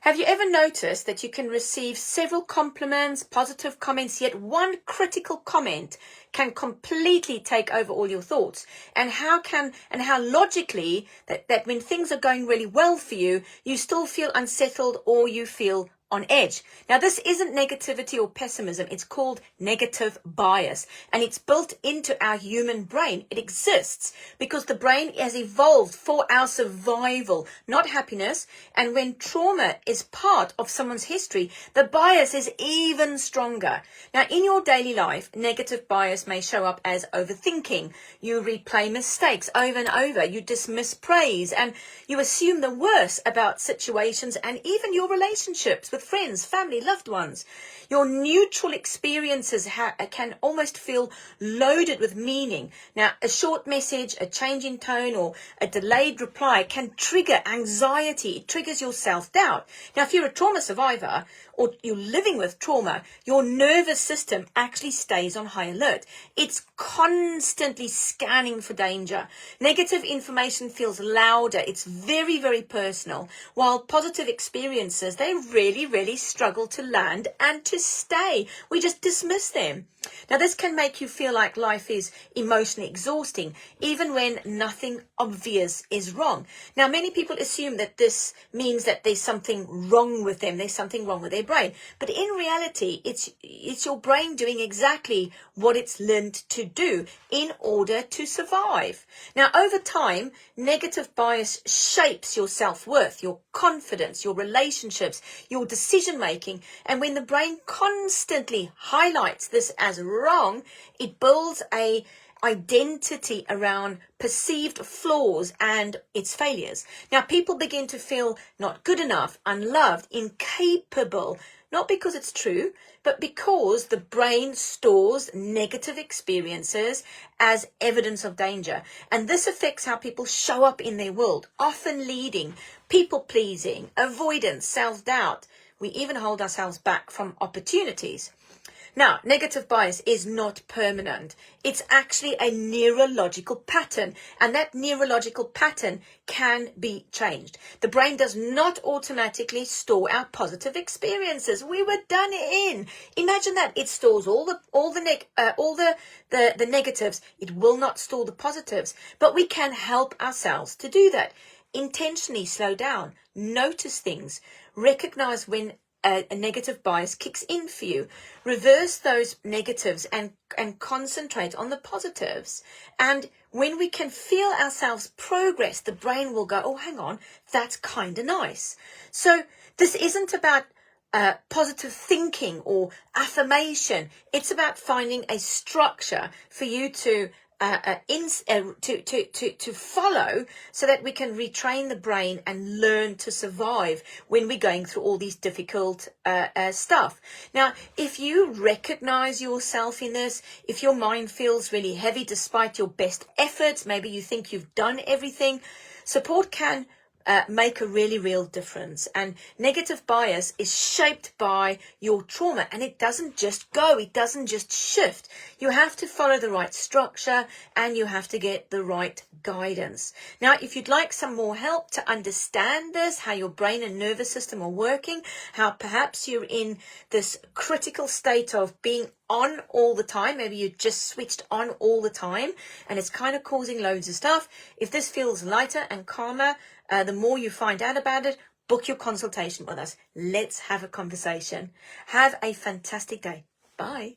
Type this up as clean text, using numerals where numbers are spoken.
Have you ever noticed that you can receive several compliments, positive comments, yet one critical comment can completely take over all your thoughts? And how logically that when things are going really well for you, you still feel unsettled or you feel on edge. Now, this isn't negativity or pessimism. It's called negative bias, and it's built into our human brain. It exists because the brain has evolved for our survival, not happiness. And when trauma is part of someone's history, the bias is even stronger. Now, in your daily life, negative bias may show up as overthinking. You replay mistakes over and over. You dismiss praise, and you assume the worst about situations and even your relationships with friends, family, loved ones. Your neutral experiences can almost feel loaded with meaning. Now, a short message, a change in tone, or a delayed reply can trigger anxiety. It triggers your self-doubt. Now, if you're a trauma survivor or you're living with trauma, your nervous system actually stays on high alert. It's constantly scanning for danger. Negative information feels louder. It's very, very personal. While positive experiences, they really struggle to land and to stay. We just dismiss them. Now, this can make you feel like life is emotionally exhausting, even when nothing obvious is wrong. Now, many people assume that this means that there's something wrong with them. There's something wrong with their brain. But in reality, it's your brain doing exactly what it's learned to do in order to survive. Now, over time, negative bias shapes your self-worth, your confidence, your relationships, your decision-making. And when the brain constantly highlights this as wrong, it builds a identity around perceived flaws and its failures. Now, people begin to feel not good enough, unloved, incapable, not because it's true, but because the brain stores negative experiences as evidence of danger. And this affects how people show up in their world, often leading people-pleasing, avoidance, self-doubt. We even hold ourselves back from opportunities. Now, negative bias is not permanent. It's actually a neurological pattern, and that neurological pattern can be changed. The brain does not automatically store our positive experiences. We were done in. Imagine that. It stores all the negatives. It will not store the positives, but we can help ourselves to do that. Intentionally slow down, notice things, recognize when a negative bias kicks in for you. Reverse those negatives and concentrate on the positives. And when we can feel ourselves progress, the brain will go, oh, hang on, that's kind of nice. So this isn't about positive thinking or affirmation. It's about finding a structure for you to follow, so that we can retrain the brain and learn to survive when we're going through all these difficult stuff. Now, if you recognize yourself in this, if your mind feels really heavy despite your best efforts, maybe you think you've done everything, support can make a really real difference. And negative bias is shaped by your trauma, and it doesn't just go, it doesn't just shift. You have to follow the right structure and you have to get the right guidance. Now, if you'd like some more help to understand this, how your brain and nervous system are working, how perhaps you're in this critical state of being on all the time, maybe you just switched on all the time and it's kind of causing loads of stuff. If this feels lighter and calmer, the more you find out about it, book your consultation with us. Let's have a conversation. Have a fantastic day. Bye.